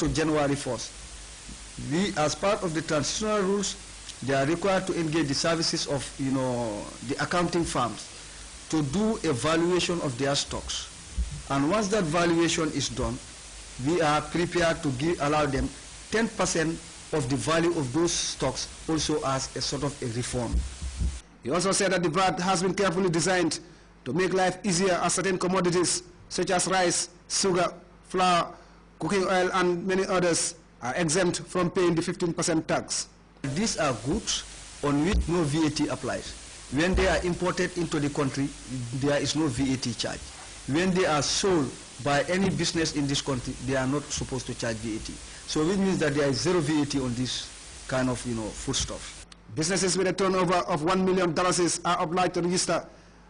to January 1st. We, as part of the transitional rules, they are required to engage the services of, the accounting firms to do a valuation of their stocks. And once that valuation is done, we are prepared to allow them 10% of the value of those stocks also as a sort of a reform. He also said that the VAT has been carefully designed to make life easier as certain commodities such as rice, sugar, flour, cooking oil, and many others are exempt from paying the 15% tax. These are goods on which no VAT applies. When they are imported into the country, there is no VAT charge. When they are sold by any business in this country, they are not supposed to charge VAT. So which means that there is zero VAT on this kind of, foodstuff. Businesses with a turnover of $1 million are obliged to register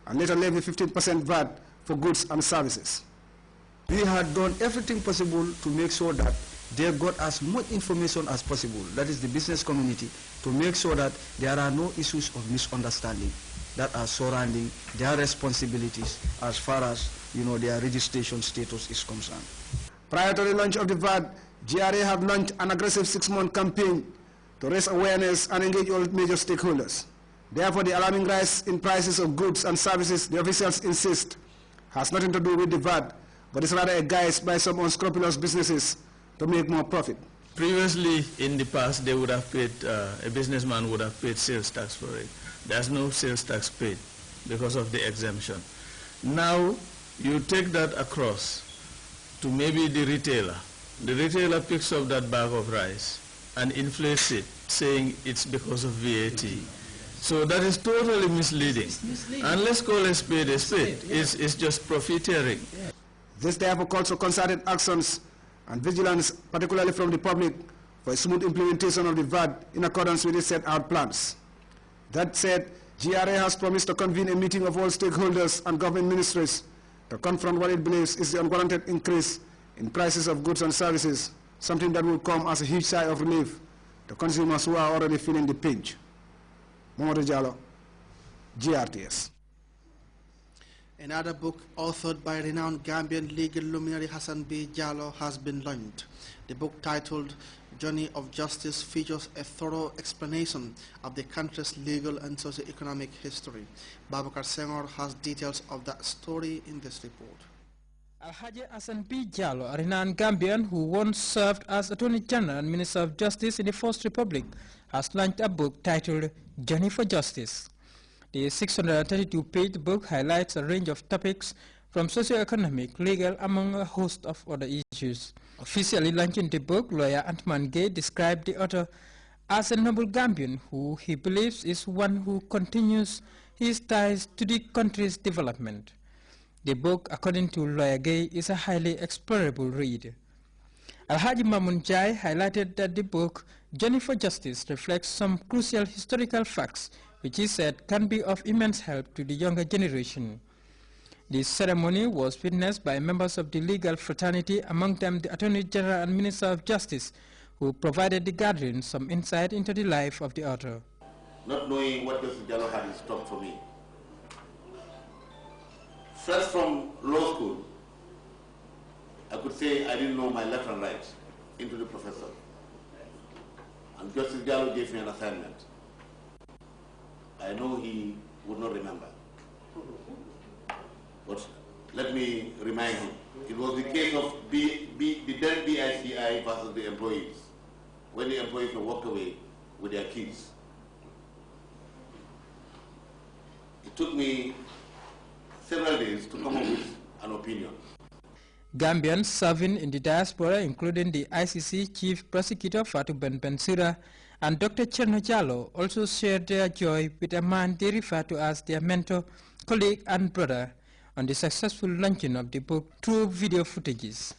and later levy 15% VAT for goods and services. We had done everything possible to make sure that they got as much information as possible, that is the business community, to make sure that there are no issues of misunderstanding that are surrounding their responsibilities as far as their registration status is concerned. Prior to the launch of the VAT, GRA have launched an aggressive 6-month campaign to raise awareness and engage all major stakeholders. Therefore, the alarming rise in prices of goods and services, the officials insist, has nothing to do with the VAT, but is rather a guise by some unscrupulous businesses to make more profit. Previously, in the past, they would have paid, a businessman would have paid sales tax for it. There's no sales tax paid because of the exemption. Now, you take that across to maybe the retailer. The retailer picks up that bag of rice and inflates it, saying it's because of VAT. So that is totally misleading. And let's call a spade a spade. It's just profiteering. This therefore calls for concerted actions and vigilance, particularly from the public, for a smooth implementation of the VAT in accordance with its set out plans. That said, GRA has promised to convene a meeting of all stakeholders and government ministries to confront what it believes is the unwarranted increase in prices of goods and services, something that will come as a huge sigh of relief to consumers who are already feeling the pinch. Mohamed Jallo, GRTS. Another book authored by renowned Gambian legal luminary Hassan B. Jallo has been launched. The book, titled Journey of Justice, features a thorough explanation of the country's legal and socio-economic history. Babakar Senghor has details of that story in this report. Alhaji Hassan B. Jallo, a renowned Gambian who once served as Attorney General and Minister of Justice in the First Republic, has launched a book titled Journey for Justice. The 632-page book highlights a range of topics from socio-economic, legal, among a host of other issues. Officially launching the book, lawyer Antman Gay described the author as a noble Gambian who he believes is one who continues his ties to the country's development. The book, according to lawyer Gay, is a highly explorable read. Alhaji Mamun Jai highlighted that the book, Journey for Justice, reflects some crucial historical facts which he said can be of immense help to the younger generation. This ceremony was witnessed by members of the legal fraternity, among them the Attorney General and Minister of Justice, who provided the gathering some insight into the life of the author. Not knowing what Justice Jallo had in stock for me. First, from law school, I could say I didn't know my left and right into the professor. And Justice Jallo gave me an assignment. I know he would not remember. But let me remind him. It was the case of the then BICI versus the employees, when the employees were walked away with their kids. It took me several days to come up with an opinion. Gambians serving in the diaspora, including the ICC Chief Prosecutor Fatou Ben Bensira and Dr. Cherno Jallo, also shared their joy with a man they refer to as their mentor, colleague and brother, on the successful launching of the book through video footages.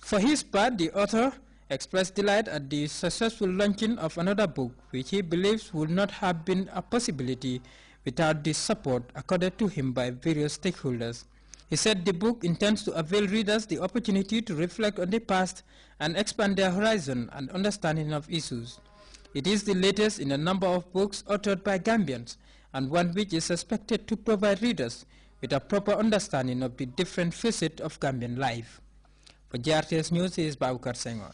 For his part, the author expressed delight at the successful launching of another book, which he believes would not have been a possibility without the support accorded to him by various stakeholders. He said the book intends to avail readers the opportunity to reflect on the past and expand their horizon and understanding of issues. It is the latest in a number of books authored by Gambians, and one which is expected to provide readers with a proper understanding of the different facets of Gambian life. For Grts News, is Babukar Senghor.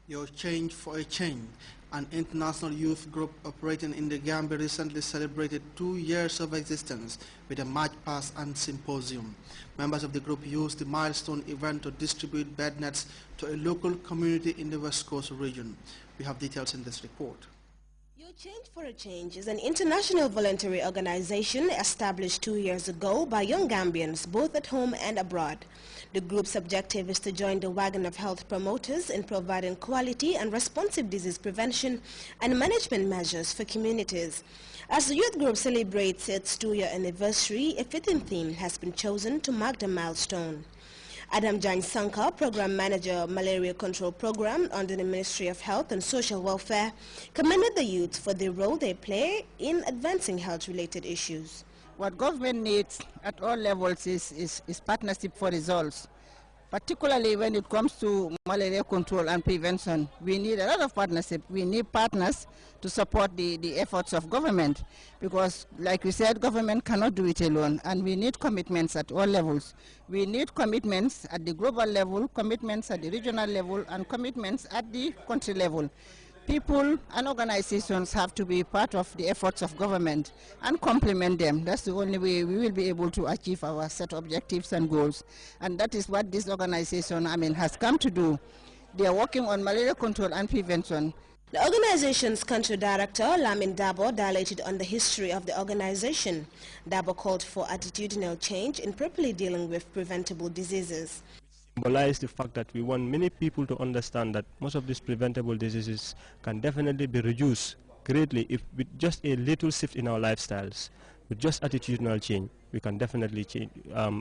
Your Change for a Change, an international youth group operating in the Gambia, recently celebrated 2 years of existence with a march past and symposium. Members of the group used the milestone event to distribute bed nets to a local community in the West Coast region. We have details in this report. Your Change for a Change is an international voluntary organization established 2 years ago by young Gambians both at home and abroad. The group's objective is to join the wagon of health promoters in providing quality and responsive disease prevention and management measures for communities. As the youth group celebrates its 2-year anniversary, a fitting theme has been chosen to mark the milestone. Adam Jan Sankar, Program Manager, Malaria Control Program under the Ministry of Health and Social Welfare, commended the youth for the role they play in advancing health-related issues. What government needs at all levels is partnership for results. Particularly when it comes to malaria control and prevention, we need a lot of partnership. We need partners to support the efforts of government, because like we said, government cannot do it alone, and we need commitments at all levels. We need commitments at the global level, commitments at the regional level, and commitments at the country level. People and organizations have to be part of the efforts of government and complement them. That's the only way we will be able to achieve our set objectives and goals. And that is what this organization, has come to do. They are working on malaria control and prevention. The organization's country director, Lamin Dabo, dilated on the history of the organization. Dabo called for attitudinal change in properly dealing with preventable diseases. Symbolize the fact that we want many people to understand that most of these preventable diseases can definitely be reduced greatly if with just a little shift in our lifestyles, with just attitudinal change, we can definitely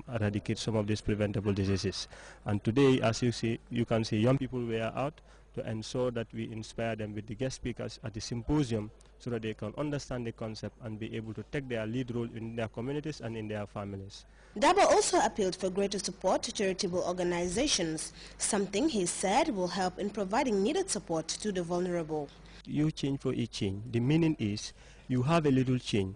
eradicate some of these preventable diseases. And today, as you can see young people were out to ensure that we inspire them with the guest speakers at the symposium so that they can understand the concept and be able to take their lead role in their communities and in their families. Dabo also appealed for greater support to charitable organizations, something he said will help in providing needed support to the vulnerable. You change for each change. The meaning is you have a little change,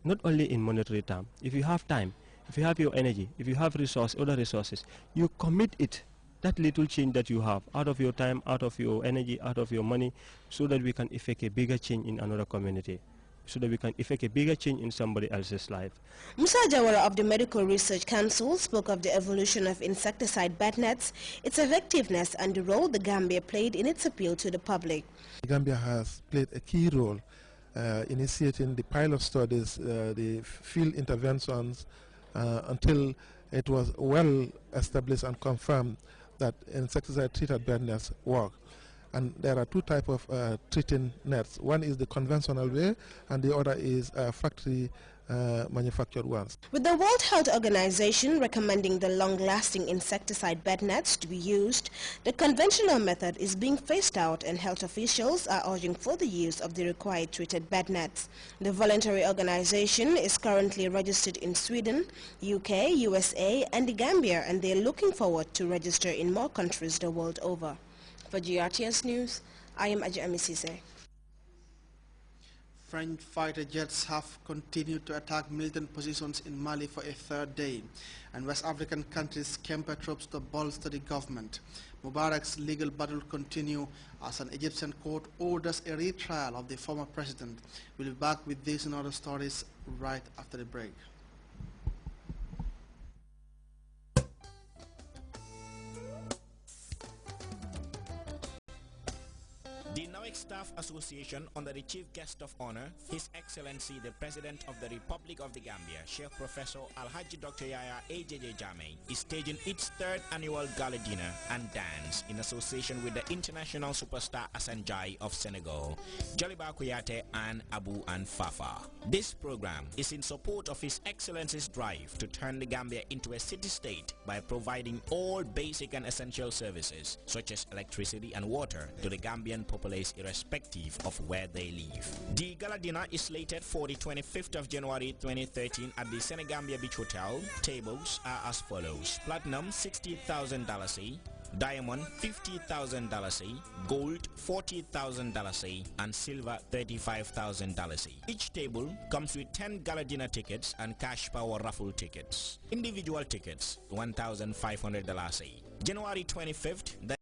not only in monetary terms. If you have time, if you have your energy, if you have other resources, you commit it, that little change that you have, out of your time, out of your energy, out of your money, so that we can effect a bigger change in another community, so that we can effect a bigger change in somebody else's life. Musa Jawara of the Medical Research Council spoke of the evolution of insecticide bed nets, its effectiveness and the role the Gambia played in its appeal to the public. The Gambia has played a key role initiating the pilot studies, the field interventions, until it was well established and confirmed that insecticide-treated bed nets work. And there are two types of treating nets. One is the conventional way, and the other is factory manufactured ones. With the World Health Organization recommending the long-lasting insecticide bed nets to be used, the conventional method is being phased out, and health officials are urging for the use of the required treated bed nets. The voluntary organization is currently registered in Sweden, UK, USA, and the Gambia, and they are looking forward to register in more countries the world over. For Grts News, I am Aja Amisise. French fighter jets have continued to attack militant positions in Mali for a third day, and West African countries camp troops to bolster the government. Mubarak's legal battle continue as an Egyptian court orders a retrial of the former president. We'll be back with this and other stories right after the break. The NAWEC Staff Association, under the Chief Guest of Honor, His Excellency the President of the Republic of the Gambia, Sheikh Professor Alhaji Dr. Yaya AJJ Jammeh, is staging its third annual gala dinner and dance in association with the international superstar Asanjai of Senegal, Joliba Kouyaté and Abu and Fafa. This program is in support of His Excellency's drive to turn the Gambia into a city-state by providing all basic and essential services, such as electricity and water, to the Gambian population irrespective of where they live. The gala dinner is slated for the 25th of January 2013 at the Senegambia Beach Hotel. Tables are as follows: Platinum $60,000, diamond $50,000, gold $40,000, and silver $35,000. Each table comes with 10 gala dinner tickets and cash power raffle tickets. Individual tickets $1,500. January 25th,